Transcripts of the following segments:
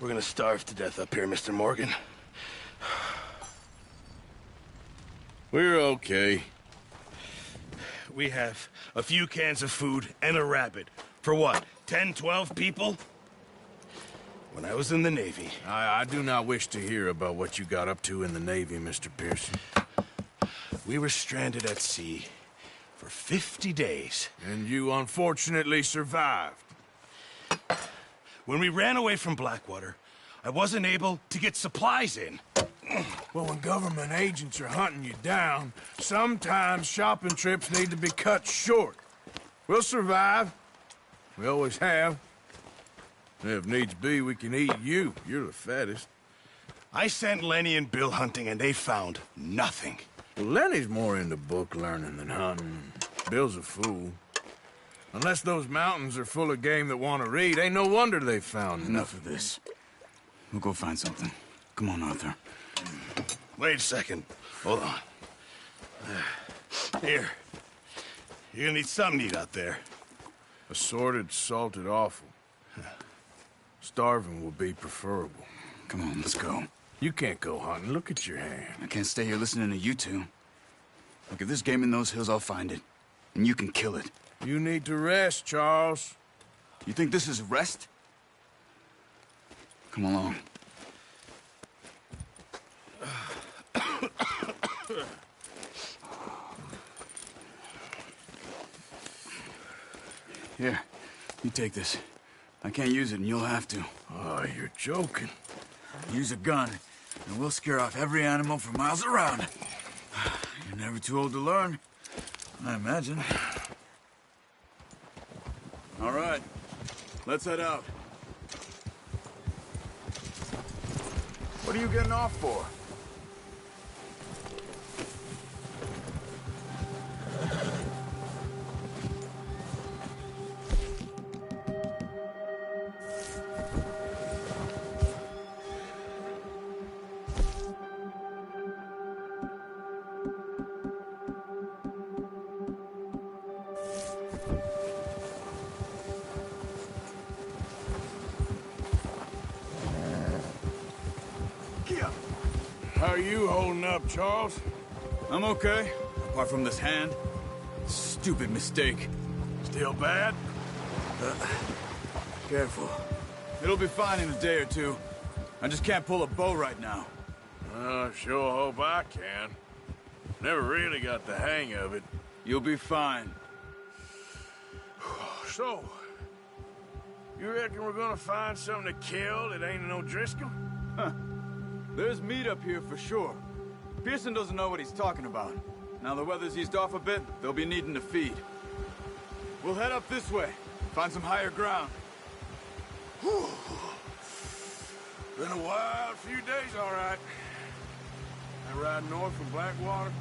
We're gonna starve to death up here, Mr. Morgan. We're okay. We have a few cans of food and a rabbit. For what, 10, 12 people? When I was in the Navy... I do not wish to hear about what you got up to in the Navy, Mr. Pearson. We were stranded at sea for 50 days. And you unfortunately survived. When we ran away from Blackwater, I wasn't able to get supplies in. Well, when government agents are hunting you down, sometimes shopping trips need to be cut short. We'll survive. We always have. If needs be, we can eat you. You're the fattest. I sent Lenny and Bill hunting, and they found nothing. Well, Lenny's more into book learning than hunting. Bill's a fool. Unless those mountains are full of game that want to read, ain't no wonder they found Enough of this. We'll go find something. Come on, Arthur. Wait a second. Hold on. Here. You're gonna need something to eat out there. Assorted, salted offal. Starving would be preferable. Come on, let's go. You can't go hunting. Look at your hand. I can't stay here listening to you two. Look, if there's game in those hills, I'll find it. And you can kill it. You need to rest, Charles. You think this is rest? Come along. Here, you take this. I can't use it, and you'll have to. Oh, you're joking. Use a gun, and we'll scare off every animal for miles around. You're never too old to learn, I imagine. All right, let's head out. What are you getting off for? How are you holding up, Charles? I'm okay, apart from this hand. Stupid mistake. Still bad? Careful. It'll be fine in a day or two. I just can't pull a bow right now. Sure hope I can. Never really got the hang of it. You'll be fine. So, you reckon we're gonna find something to kill that ain't no Driscoll? Huh. There's meat up here for sure. Pearson doesn't know what he's talking about. Now the weather's eased off a bit, they'll be needing to feed. We'll head up this way, find some higher ground. Whew. Been a wild few days, all right. I ride north from Blackwater,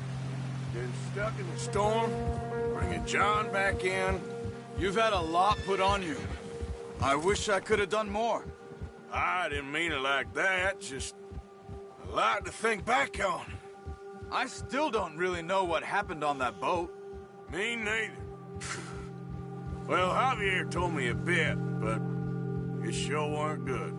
getting stuck in the storm, bringing John back in. You've had a lot put on you. I wish I could have done more. I didn't mean it like that, just a lot to think back on. I still don't really know what happened on that boat. Me neither. Well, Javier told me a bit, but it sure weren't good.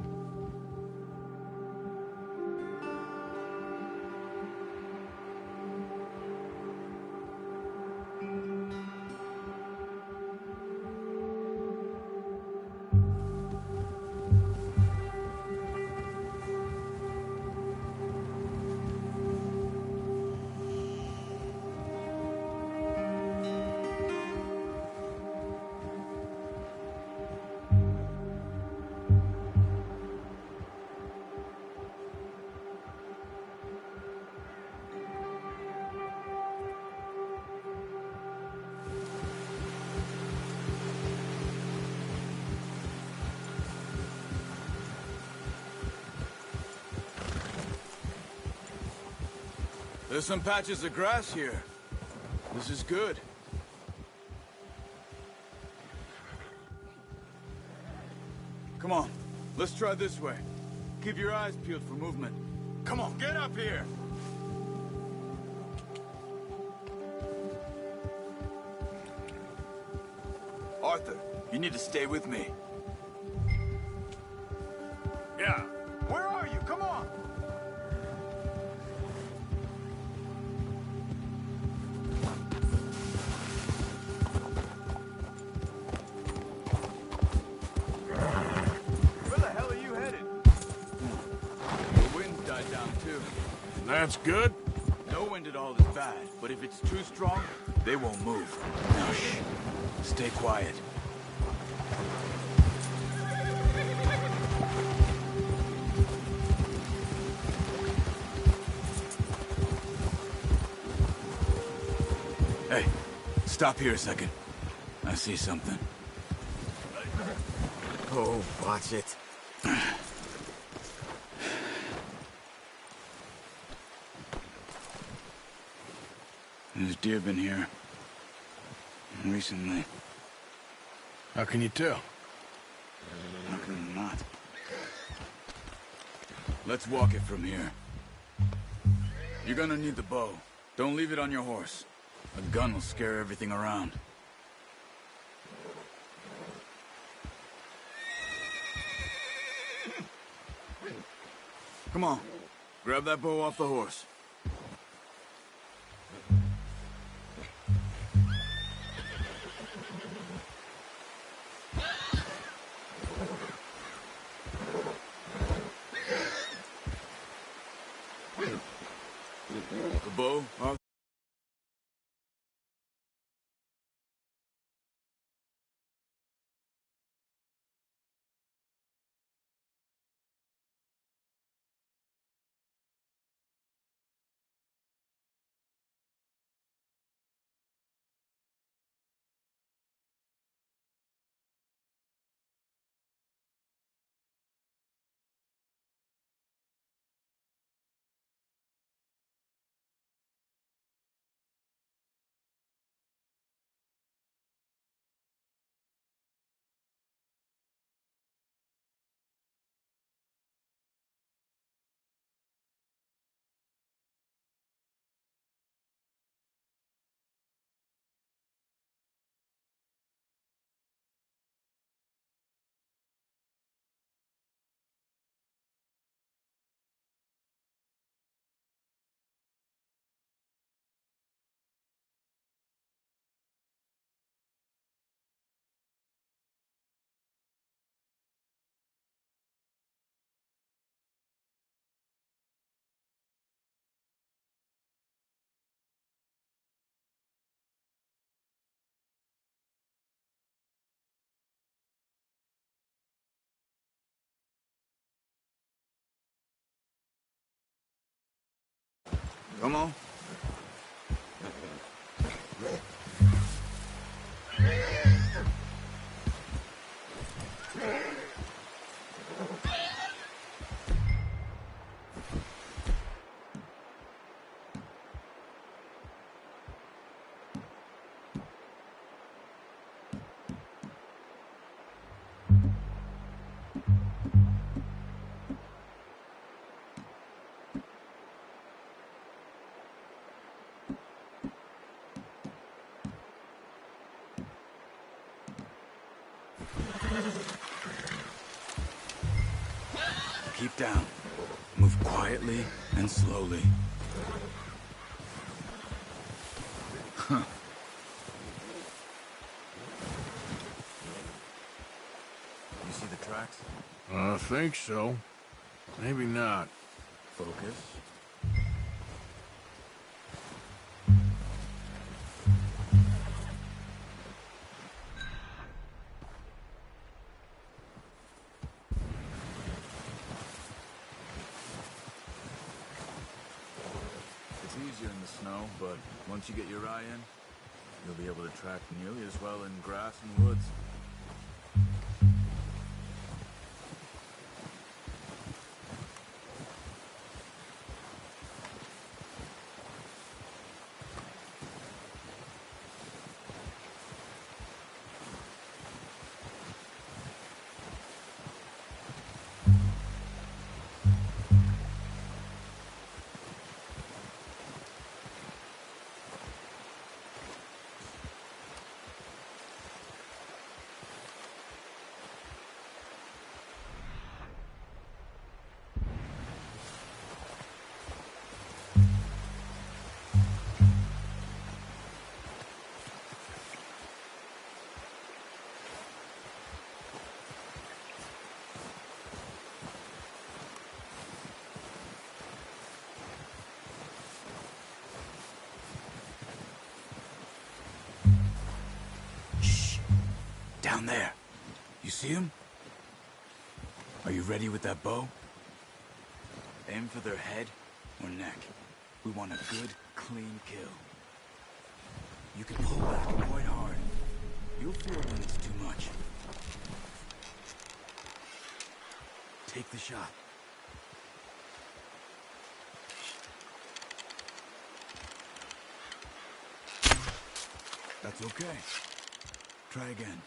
There's some patches of grass here. This is good. Come on, let's try this way. Keep your eyes peeled for movement. Come on, get up here! Arthur, you need to stay with me. Yeah. Where are you? Come on! Where the hell are you headed? The wind died down too. That's good. No wind at all is bad, but if it's too strong, they won't move. Now shh. Stay quiet. Hey, stop here a second. I see something. Oh, watch it. There's deer been here. Recently. How can you tell? How can you not? Let's walk it from here. You're gonna need the bow. Don't leave it on your horse. A gun will scare everything around. Come on. Grab that bow off the horse. The bow off. Come on. Keep down. Move quietly and slowly. Huh. You see the tracks? I think so. Maybe not. Focus. It's easier in the snow, but once you get your eye in, you'll be able to track nearly as well in grass and woods. Down there. You see him? Are you ready with that bow? Aim for their head or neck. We want a good, clean kill. You can pull back quite hard. You'll feel when it's too much. Take the shot. That's okay. Try again.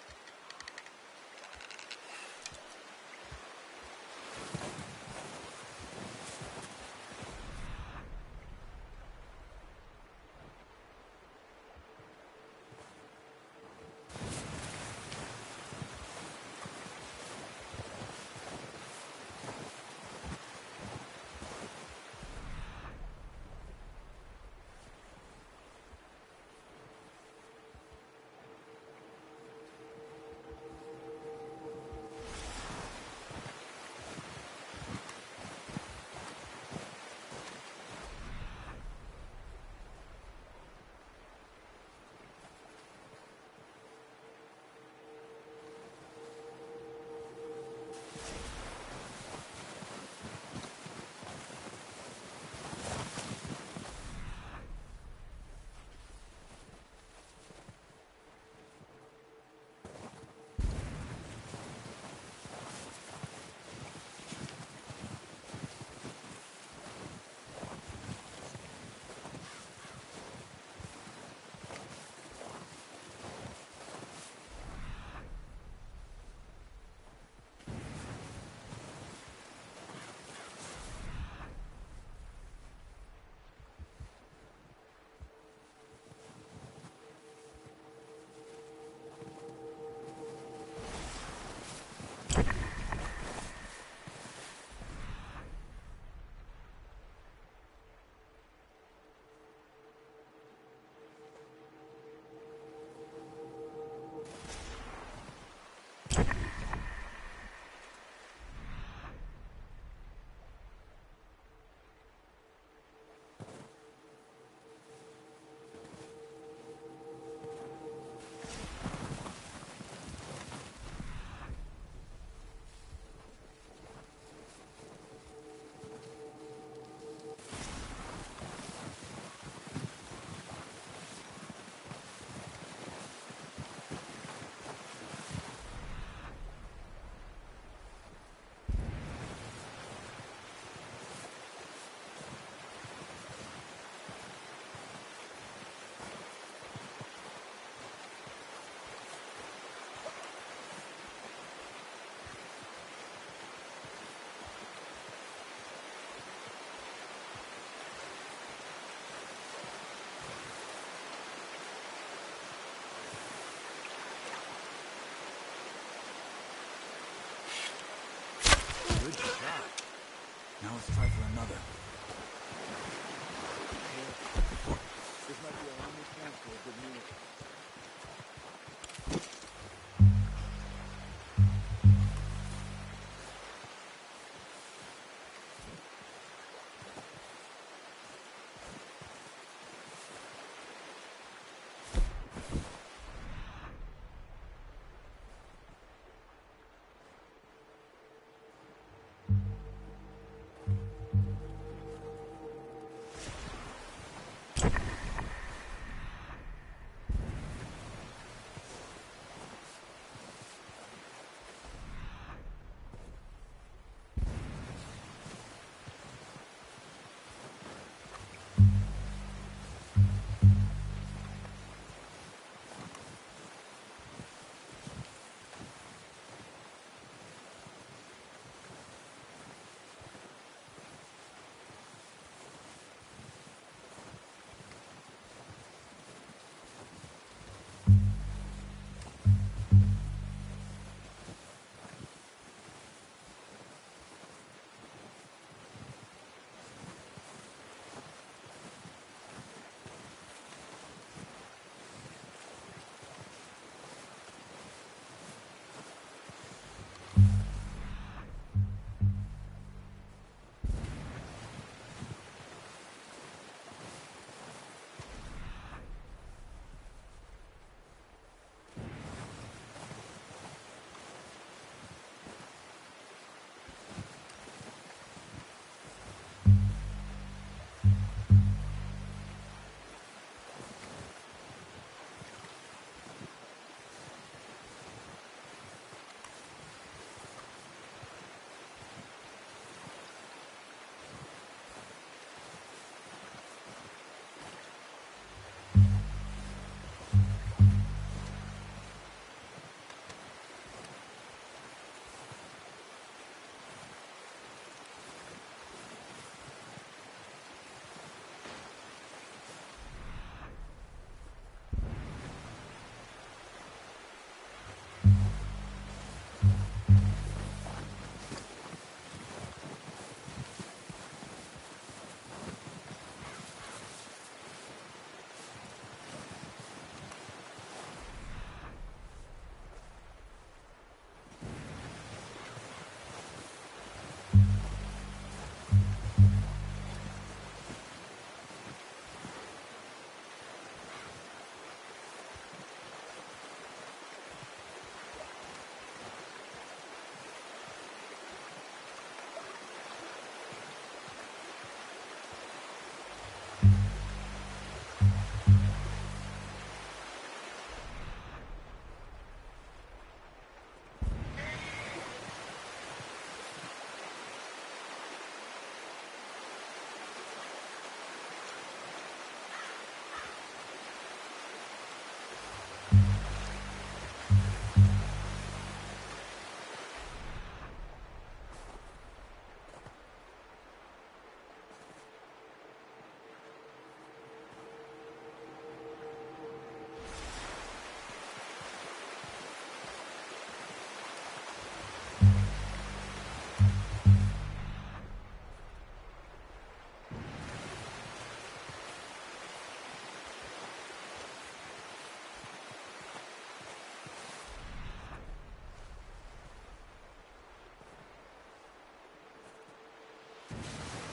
Good shot. Now let's try for another. This might be our only chance for a good meal.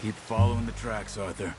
Keep following the tracks, Arthur.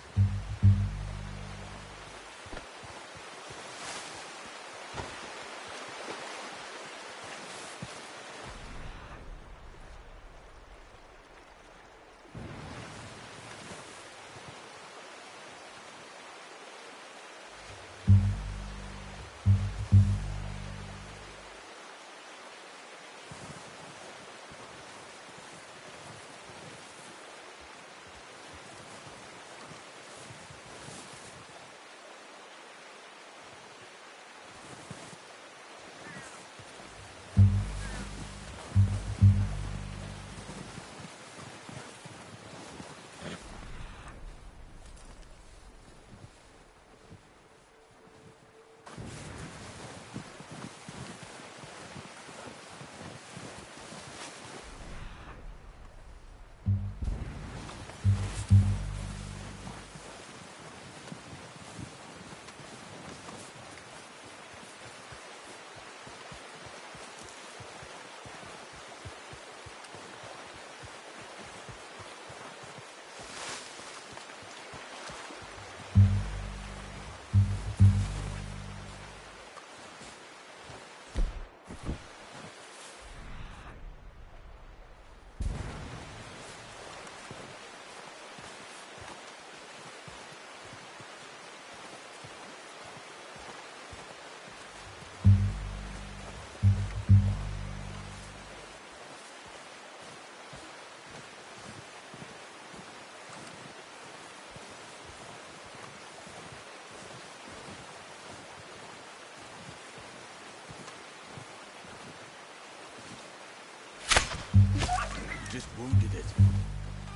Just wounded it.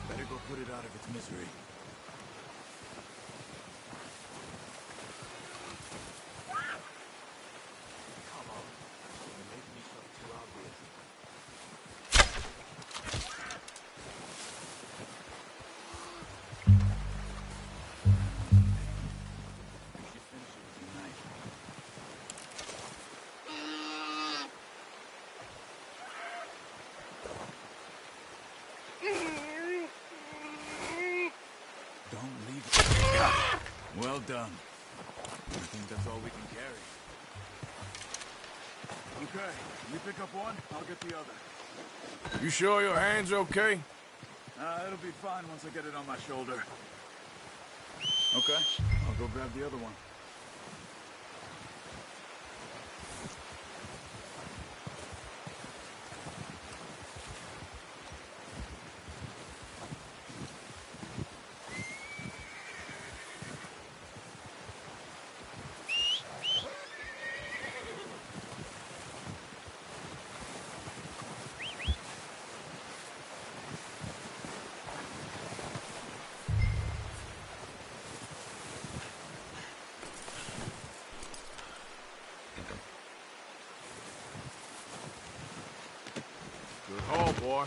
Better go put it out of its misery. Come on. You're making yourself too obvious. You should finish it with your knife. Don't leave it. Well done. I think that's all we can carry. Okay, you pick up one, I'll get the other. You sure your hand's okay? It'll be fine once I get it on my shoulder. Okay, I'll go grab the other one. Good haul, boy.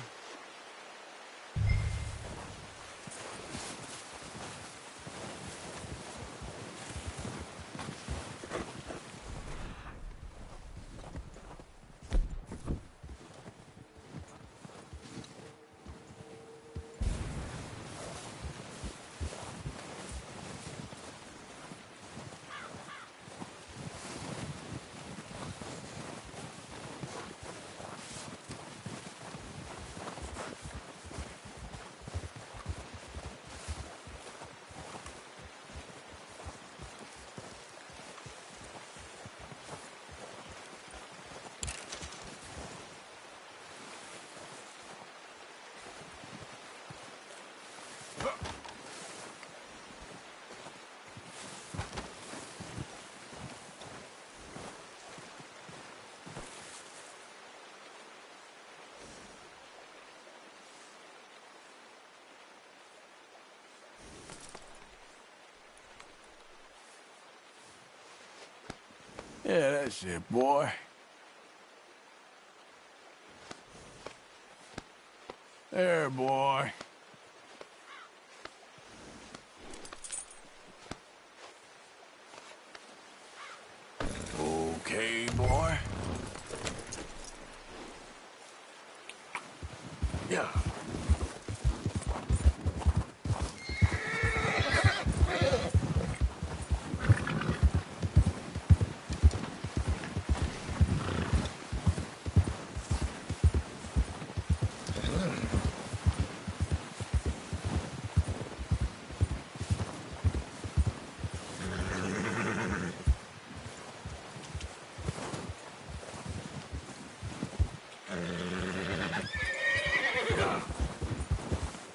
Yeah, that's it, boy. There, boy. Okay, boy. Yeah.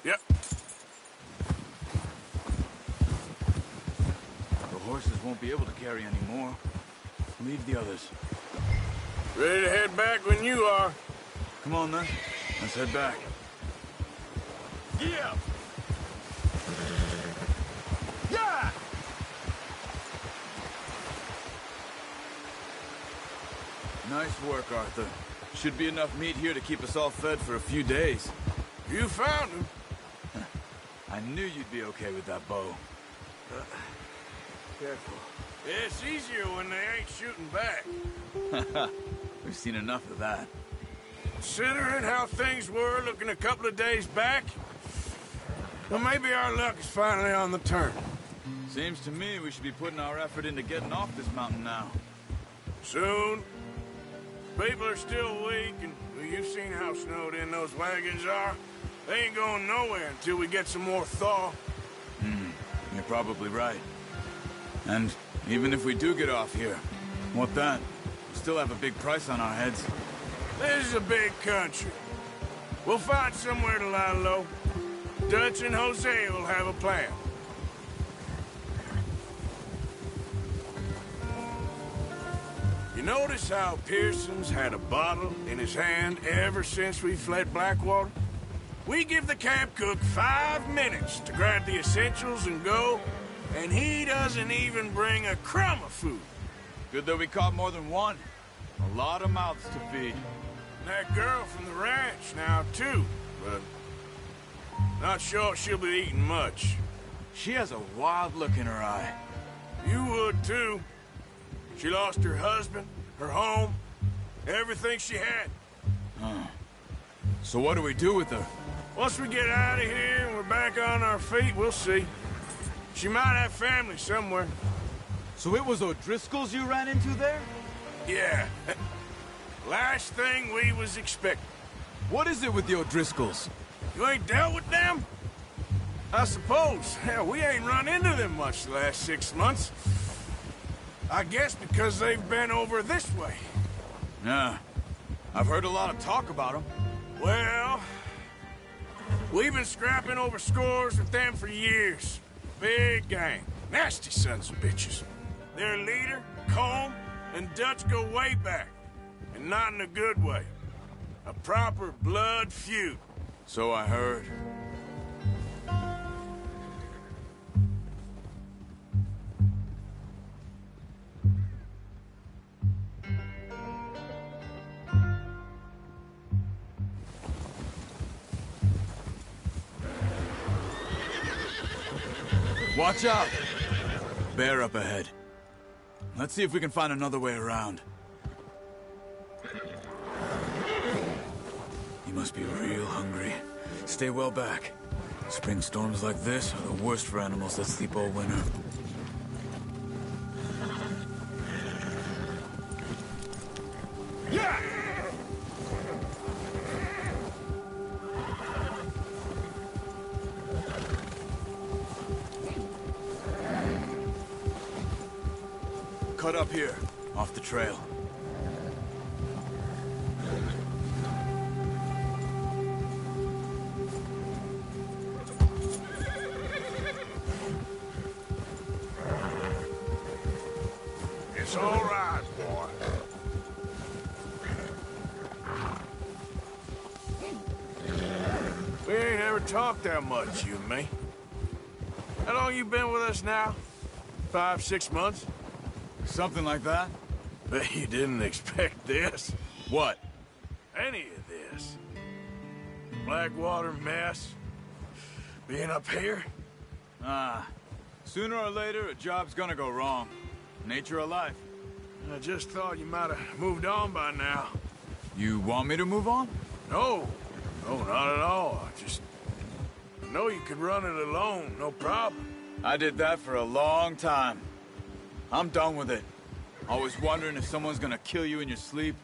Yep. The horses won't be able to carry any more. Leave the others. Ready to head back when you are. Come on, then. Let's head back. Yeah! Yeah! Nice work, Arthur. Should be enough meat here to keep us all fed for a few days. You found him. I knew you'd be okay with that bow. Careful. It's easier when they ain't shooting back. We've seen enough of that. Considering how things were looking a couple of days back, well, maybe our luck is finally on the turn. Seems to me we should be putting our effort into getting off this mountain now. Soon. People are still weak, and well, you've seen how snowed in those wagons are. They ain't going nowhere until we get some more thaw. You're probably right. And even if we do get off here, what then? We still have a big price on our heads. This is a big country. We'll find somewhere to lie low. Dutch and Jose will have a plan. You notice how Pearson's had a bottle in his hand ever since we fled Blackwater? We give the camp cook 5 minutes to grab the essentials and go, and he doesn't even bring a crumb of food. Good that we caught more than one. A lot of mouths to feed. And that girl from the ranch now, too, but not sure she'll be eating much. She has a wild look in her eye. You would, too. She lost her husband, her home, everything she had. So what do we do with her? Once we get out of here and we're back on our feet, we'll see. She might have family somewhere. So it was O'Driscoll's you ran into there? Yeah. Last thing we was expecting. What is it with the O'Driscolls? You ain't dealt with them? I suppose. Hell, we ain't run into them much the last 6 months. I guess because they've been over this way. Yeah. I've heard a lot of talk about them. Well, we've been scrapping over scores with them for years. Big gang. Nasty sons of bitches. Their leader, Colm, and Dutch go way back. And not in a good way. A proper blood feud. So I heard. Watch out! Bear up ahead. Let's see if we can find another way around. He must be real hungry. Stay well back. Spring storms like this are the worst for animals that sleep all winter. Yeah! Cut up here, off the trail. It's all right, boy. We ain't ever talked that much, you and me. How long you been with us now? 5, 6 months? Something like that? Bet you didn't expect this. What? Any of this. Blackwater mess. Being up here. Sooner or later, a job's gonna go wrong. Nature of life. I just thought you might have moved on by now. You want me to move on? No. No, not at all. I know you could run it alone, no problem. I did that for a long time. I'm done with it. Always wondering if someone's gonna kill you in your sleep.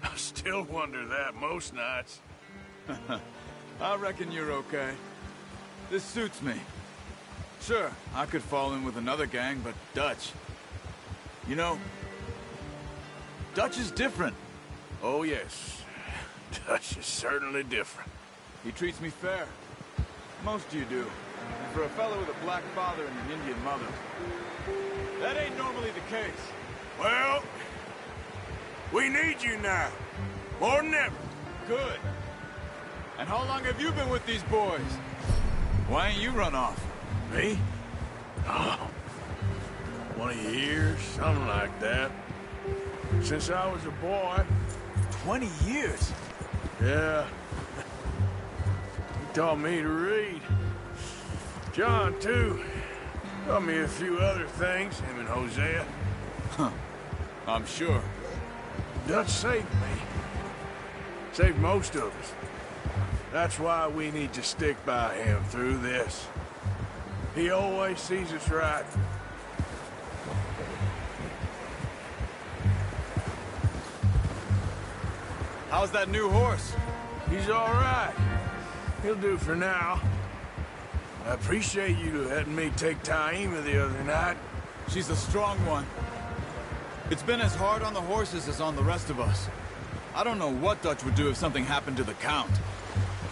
I still wonder that most nights. I reckon you're okay. This suits me. Sure, I could fall in with another gang, but Dutch... You know, Dutch is different. Oh, yes. Dutch is certainly different. He treats me fair. Most of you do. And for a fellow with a black father and an Indian mother, that ain't normally the case. Well, we need you now. More than ever. Good. And how long have you been with these boys? Why ain't you run off? Me? Oh, 20 years, something like that. Since I was a boy. 20 years? Yeah. He taught me to read. John, too. Taught me a few other things, him and Hosea. Huh. I'm sure. Dutch saved me. Saved most of us. That's why we need to stick by him through this. He always sees us right. How's that new horse? He's all right. He'll do for now. I appreciate you letting me take Taima the other night. She's a strong one. It's been as hard on the horses as on the rest of us. I don't know what Dutch would do if something happened to the Count.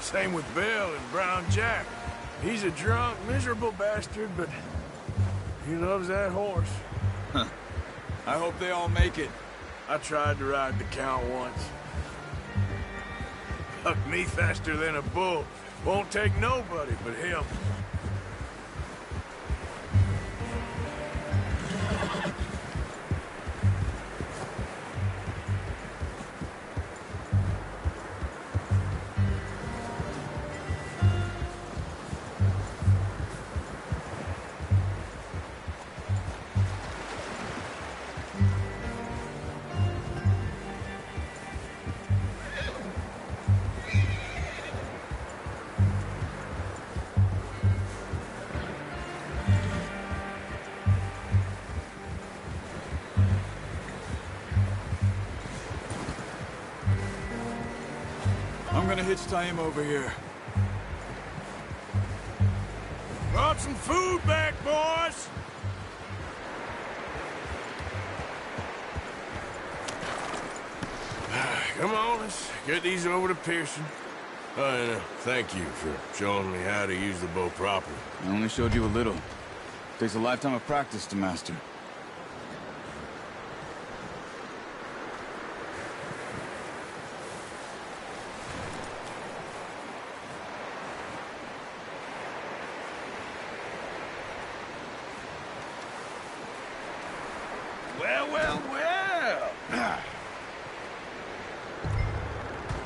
Same with Bill and Brown Jack. He's a drunk, miserable bastard, but he loves that horse. Huh. I hope they all make it. I tried to ride the Count once. Hucked me faster than a bull. Won't take nobody but him. I'm gonna hitch Taima over here. Brought some food back, boys! Come on, let's get these over to Pearson. And thank you for showing me how to use the bow properly. I only showed you a little. Takes a lifetime of practice to master. Well.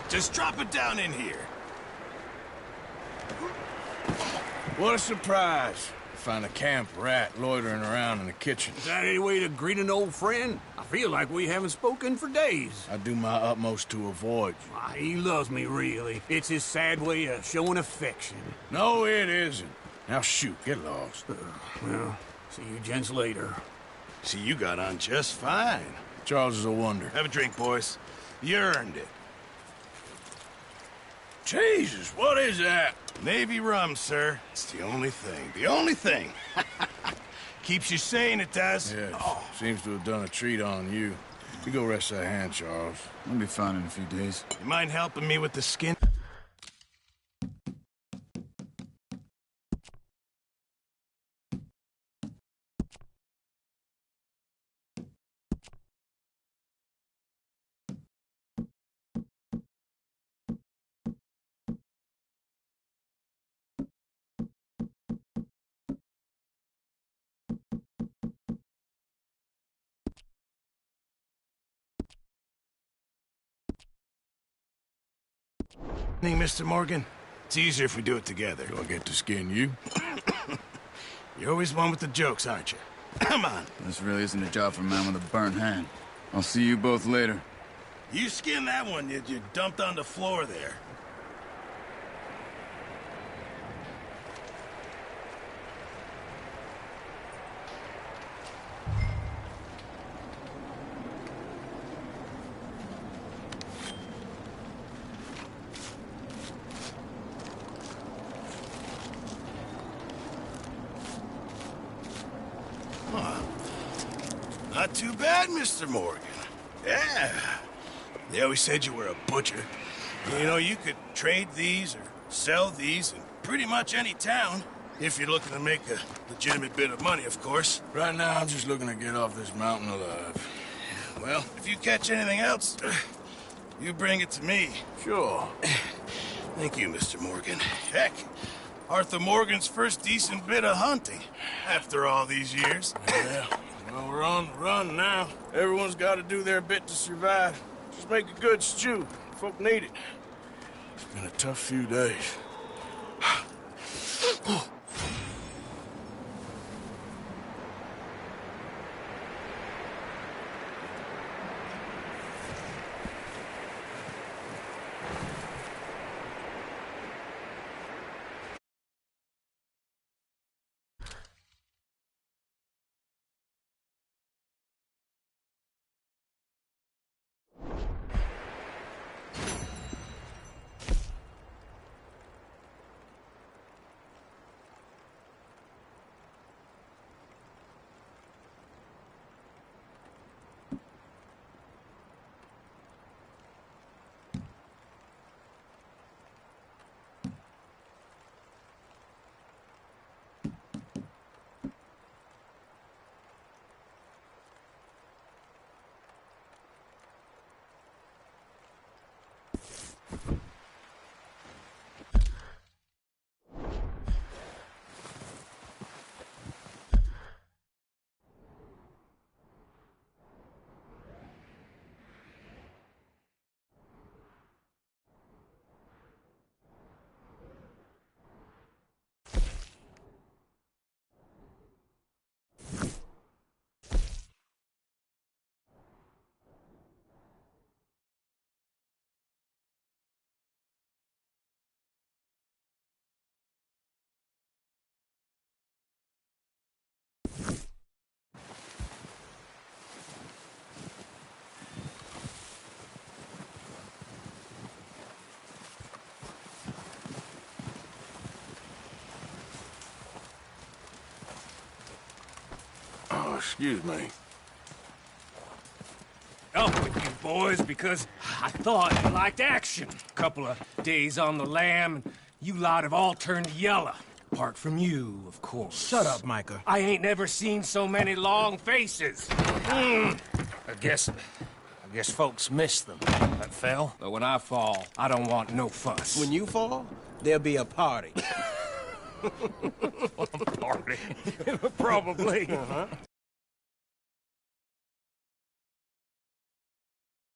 Just drop it down in here. What a surprise. Find a camp rat loitering around in the kitchen. Is that any way to greet an old friend? I feel like we haven't spoken for days. I do my utmost to avoid you. Why, he loves me, really. It's his sad way of showing affection. No, it isn't. Now shoot, get lost. Well, see you gents later. See, you got on just fine. Charles is a wonder. Have a drink, boys. You earned it. Jesus, what is that? Navy rum, sir. It's the only thing. The only thing. Keeps you sane, it does. Yes, seems to have done a treat on you. You go rest that hand, Charles. I'll be fine in a few days. You mind helping me with the skin? Mr. Morgan. It's easier if we do it together. Do I get to skin you? You're always one with the jokes, aren't you? Come on. This really isn't a job for a man with a burnt hand. I'll see you both later. You skinned that one you dumped on the floor there. Not too bad, Mr. Morgan. Yeah. They always said you were a butcher. You know, you could trade these or sell these in pretty much any town. If you're looking to make a legitimate bit of money, of course. Right now, I'm just looking to get off this mountain alive. Well, if you catch anything else, you bring it to me. Sure. Thank you, Mr. Morgan. Heck, Arthur Morgan's first decent bit of hunting after all these years. Yeah, well, we're on the run now. Everyone's got to do their bit to survive. Just make a good stew. Folk need it. It's been a tough few days. Oh, excuse me. Up with you boys because I thought you liked action. Couple of days on the lam, and you lot have all turned yellow. Apart from you, of course. Shut up, Micah. I ain't never seen so many long faces. I guess folks miss them. That fell. But when I fall, I don't want no fuss. When you fall, there'll be a party. Party. Probably.